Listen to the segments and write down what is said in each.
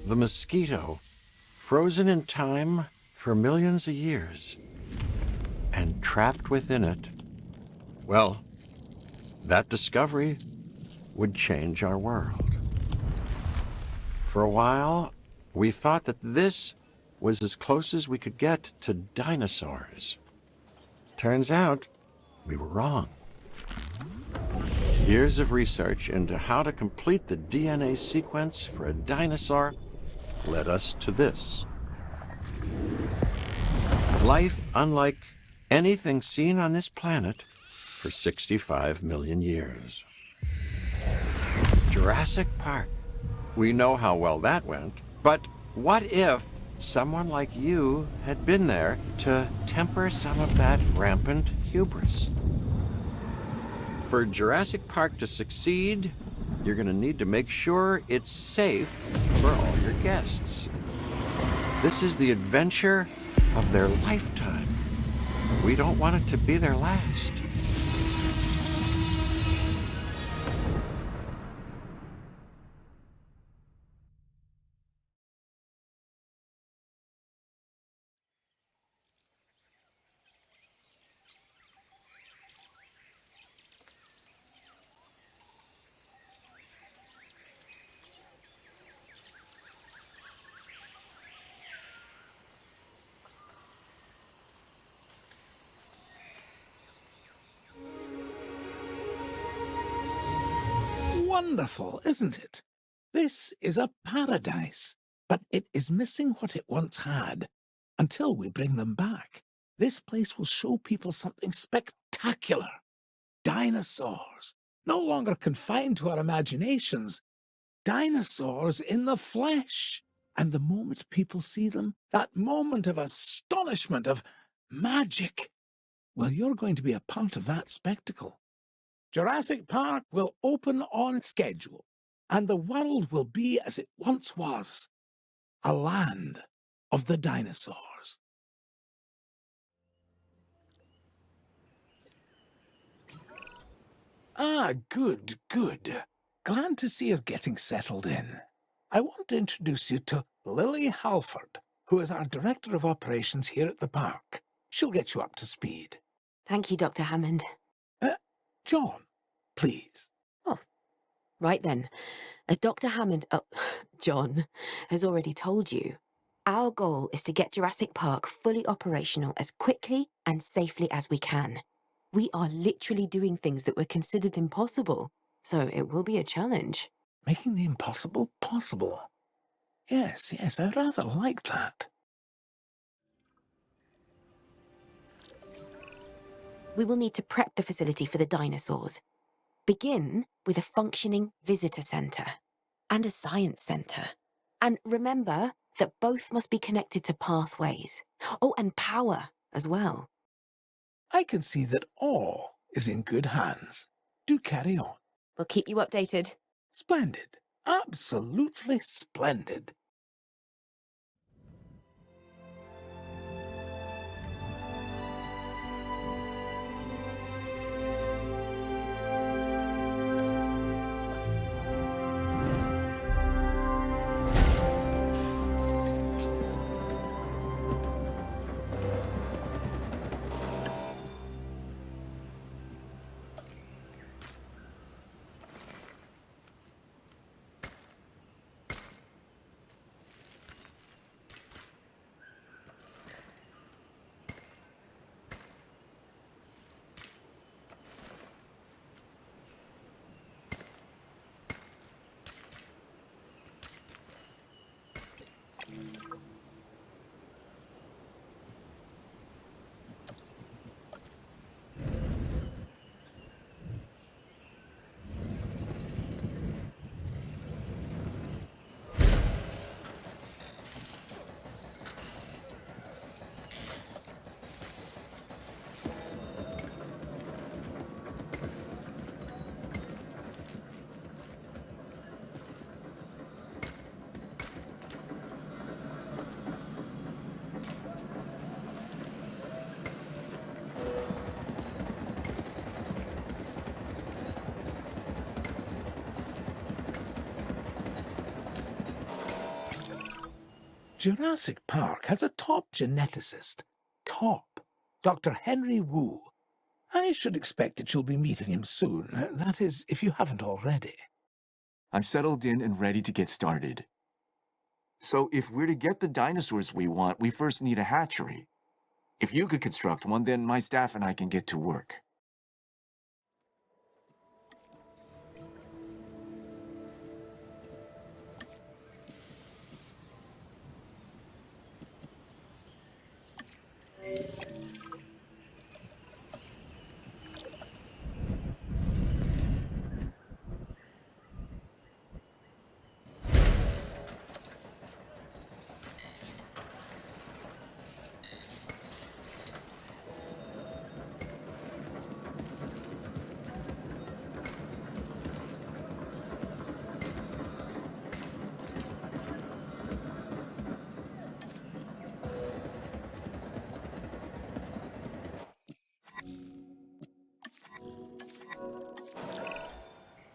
The mosquito, frozen in time for millions of years, and trapped within it, well, that discovery would change our world. For a while, we thought that this was as close as we could get to dinosaurs. Turns out, we were wrong. Years of research into how to complete the DNA sequence for a dinosaur led us to this. Life unlike anything seen on this planet for 65 million years. Jurassic Park. We know how well that went, but what if someone like you had been there to temper some of that rampant hubris? For Jurassic Park to succeed, you're going to need to make sure it's safe for all your guests. This is the adventure of their lifetime. We don't want it to be their last. Wonderful, isn't it? This is a paradise, but it is missing what it once had. Until we bring them back, this place will show people something spectacular. Dinosaurs, no longer confined to our imaginations. Dinosaurs in the flesh. And the moment people see them, that moment of astonishment, of magic, well, you're going to be a part of that spectacle. Jurassic Park will open on schedule, and the world will be as it once was, a land of the dinosaurs. Ah, good, good. Glad to see you're getting settled in. I want to introduce you to Lily Halford, who is our Director of Operations here at the park. She'll get you up to speed. Thank you, Dr. Hammond. John, please. Oh, right then. As Dr. Hammond, John, has already told you, our goal is to get Jurassic Park fully operational as quickly and safely as we can. We are literally doing things that were considered impossible, so it will be a challenge. Making the impossible possible. Yes, I rather like that. We will need to prep the facility for the dinosaurs. Begin with a functioning visitor centre and a science centre. And remember that both must be connected to pathways. Oh, and power as well. I can see that all is in good hands. Do carry on. We'll keep you updated. Splendid. Absolutely splendid. Jurassic Park has a top geneticist. Top. Dr. Henry Wu. I should expect that you'll be meeting him soon. That is, if you haven't already. I'm settled in and ready to get started. So if we're to get the dinosaurs we want, we first need a hatchery. If you could construct one, then my staff and I can get to work.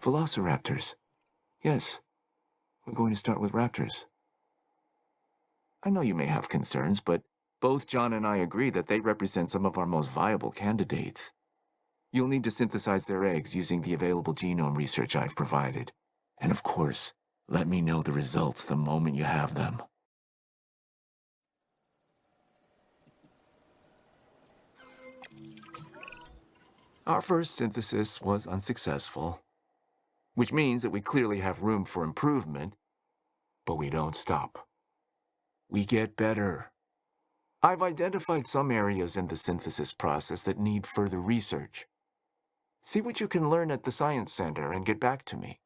Velociraptors. Yes, we're going to start with raptors. I know you may have concerns, but both John and I agree that they represent some of our most viable candidates. You'll need to synthesize their eggs using the available genome research I've provided. And of course, let me know the results the moment you have them. Our first synthesis was unsuccessful, which means that we clearly have room for improvement, but we don't stop. We get better. I've identified some areas in the synthesis process that need further research. See what you can learn at the Science Center and get back to me.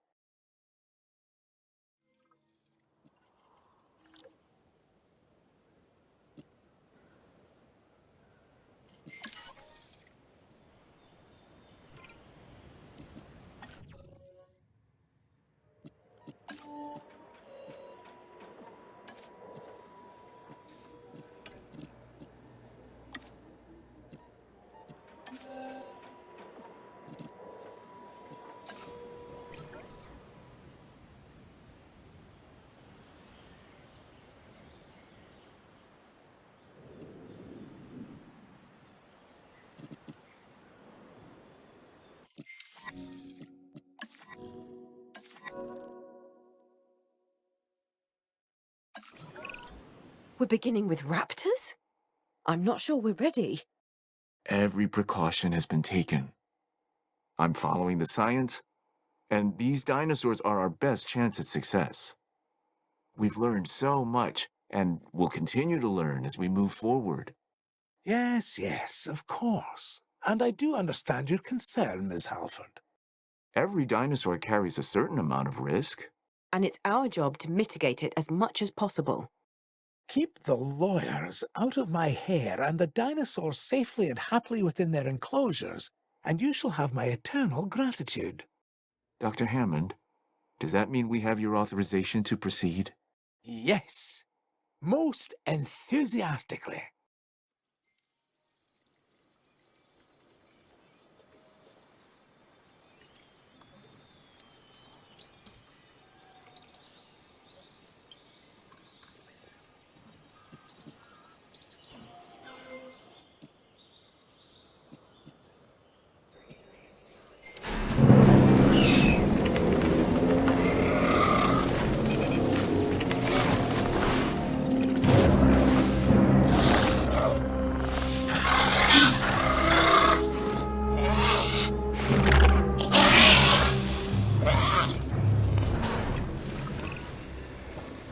We're beginning with raptors? I'm not sure we're ready. Every precaution has been taken. I'm following the science, and these dinosaurs are our best chance at success. We've learned so much, and will continue to learn as we move forward. Yes, yes, of course. And I do understand your concern, Miss Halford. Every dinosaur carries a certain amount of risk. And it's our job to mitigate it as much as possible. Keep the lawyers out of my hair and the dinosaurs safely and happily within their enclosures, and you shall have my eternal gratitude. Dr. Hammond, does that mean we have your authorization to proceed? Yes, most enthusiastically.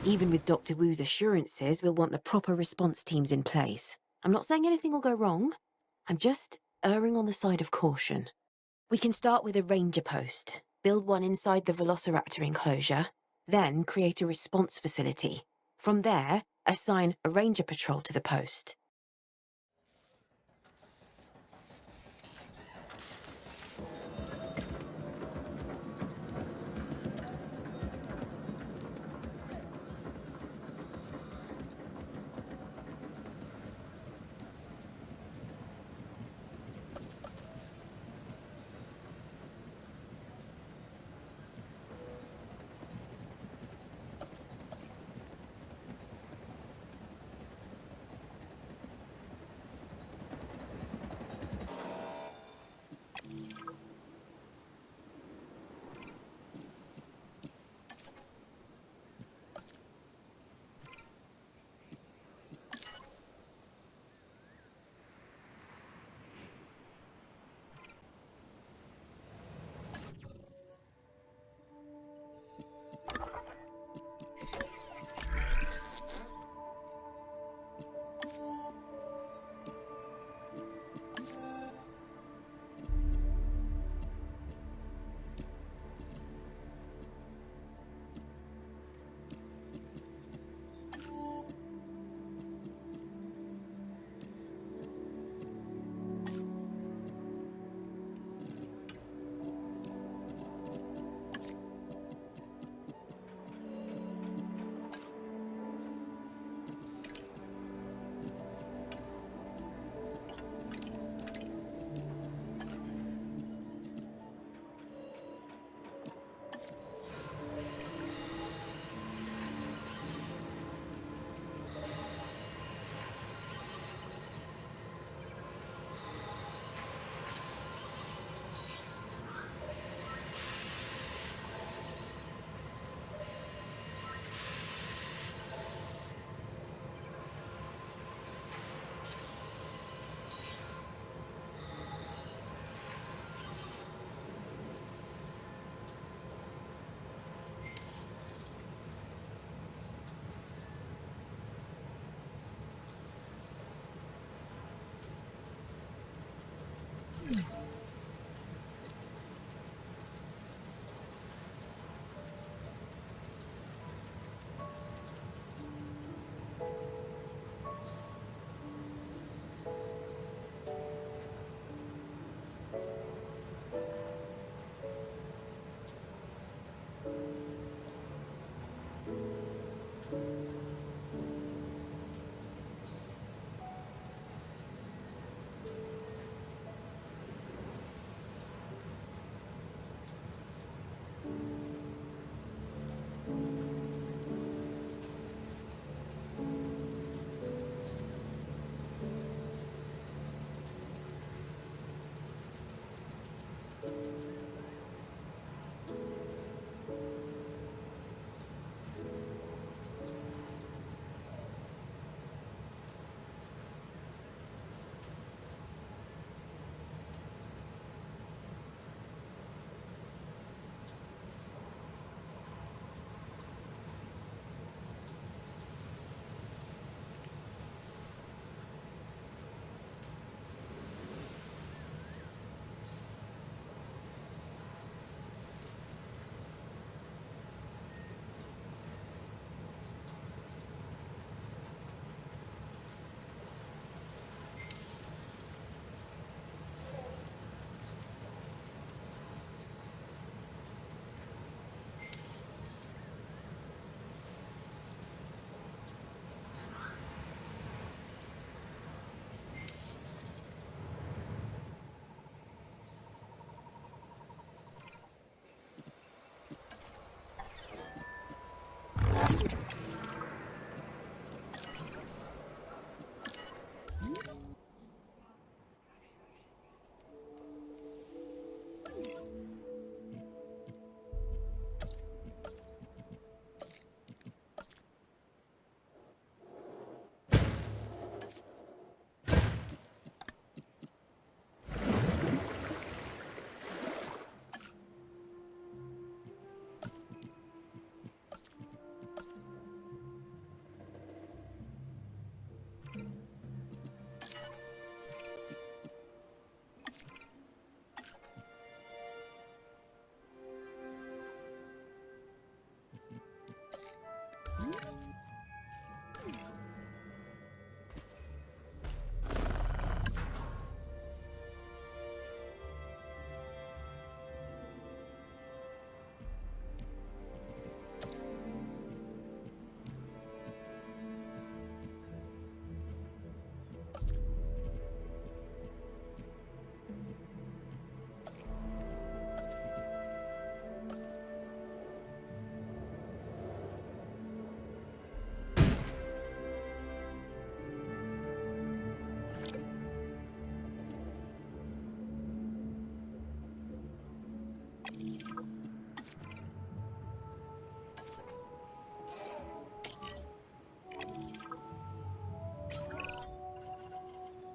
Even with Dr. Wu's assurances, we'll want the proper response teams in place. I'm not saying anything will go wrong. I'm just erring on the side of caution. We can start with a ranger post, build one inside the Velociraptor enclosure, then create a response facility. From there, assign a ranger patrol to the post.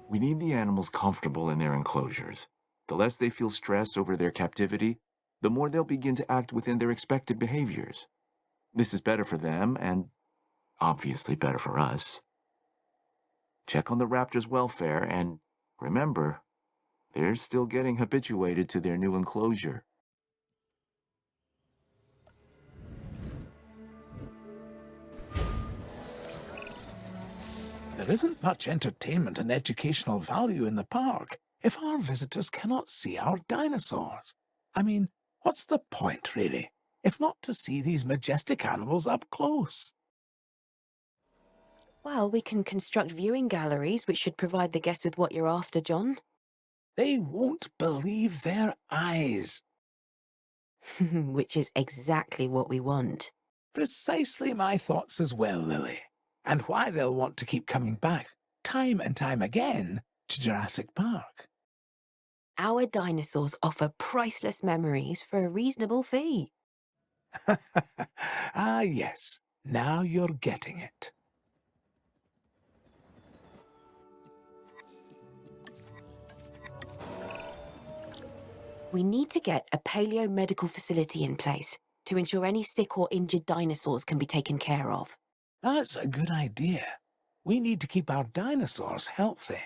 We need the animals comfortable in their enclosures. The less they feel stress over their captivity, the more they'll begin to act within their expected behaviors. This is better for them and obviously better for us. Check on the raptors' welfare and remember, they're still getting habituated to their new enclosure. There isn't much entertainment and educational value in the park if our visitors cannot see our dinosaurs. I mean, what's the point, really, if not to see these majestic animals up close? Well, we can construct viewing galleries, which should provide the guests with what you're after, John. They won't believe their eyes. Which is exactly what we want. Precisely my thoughts as well, Lily. And why they'll want to keep coming back, time and time again, to Jurassic Park. Our dinosaurs offer priceless memories for a reasonable fee. Ah, yes. Now you're getting it. We need to get a paleo-medical facility in place to ensure any sick or injured dinosaurs can be taken care of. That's a good idea. We need to keep our dinosaurs healthy.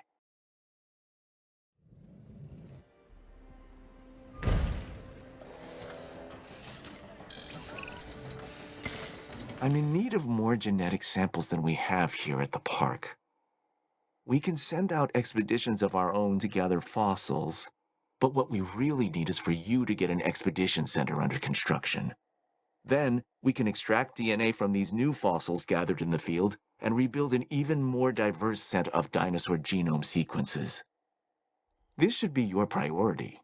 I'm in need of more genetic samples than we have here at the park. We can send out expeditions of our own to gather fossils, but what we really need is for you to get an expedition center under construction. Then, we can extract DNA from these new fossils gathered in the field and rebuild an even more diverse set of dinosaur genome sequences. This should be your priority.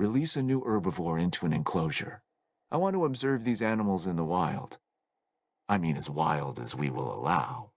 release a new herbivore into an enclosure. I want to observe these animals in the wild. I mean, as wild as we will allow.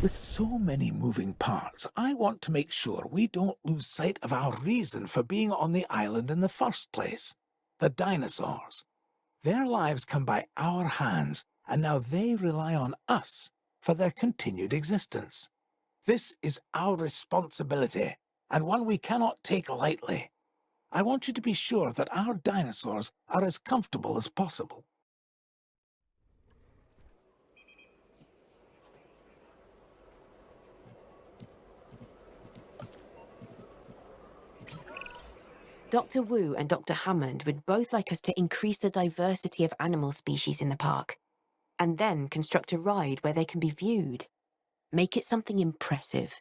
With so many moving parts, I want to make sure we don't lose sight of our reason for being on the island in the first place. The dinosaurs. Their lives come by our hands, and now they rely on us for their continued existence. This is our responsibility, and one we cannot take lightly. I want you to be sure that our dinosaurs are as comfortable as possible. Dr. Wu and Dr. Hammond would both like us to increase the diversity of animal species in the park, and then construct a ride where they can be viewed. Make it something impressive.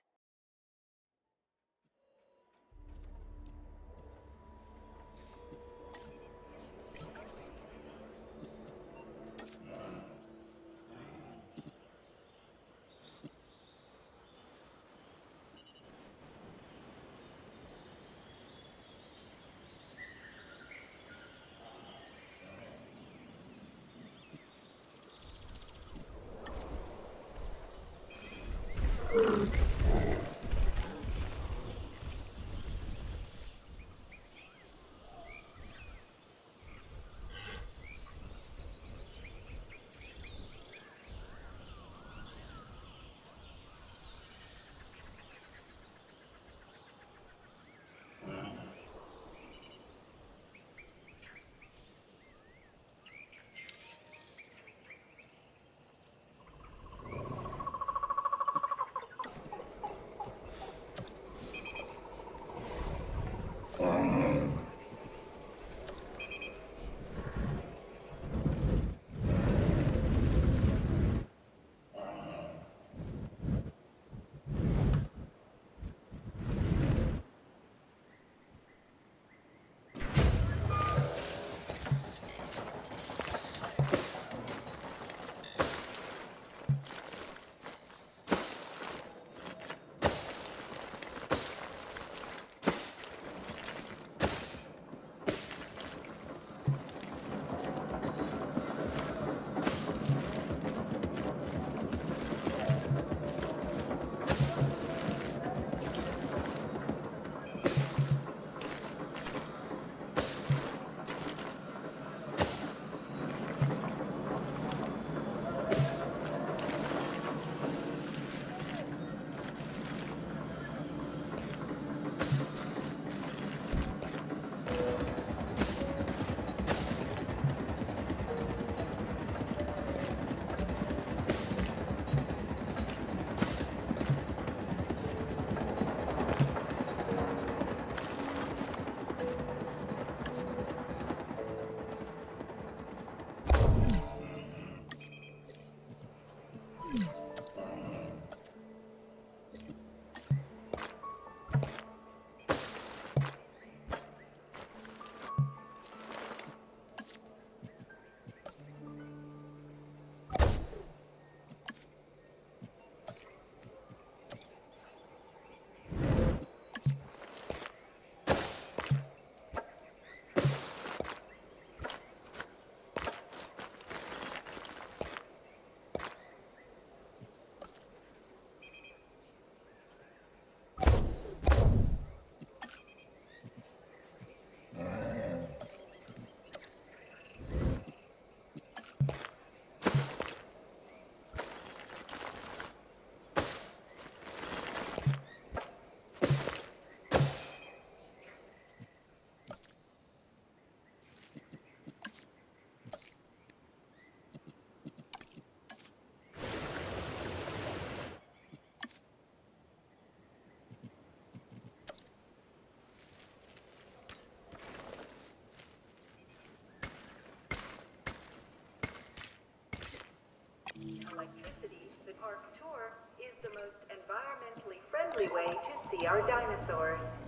Electricity, the park tour is the most environmentally friendly way to see our dinosaurs.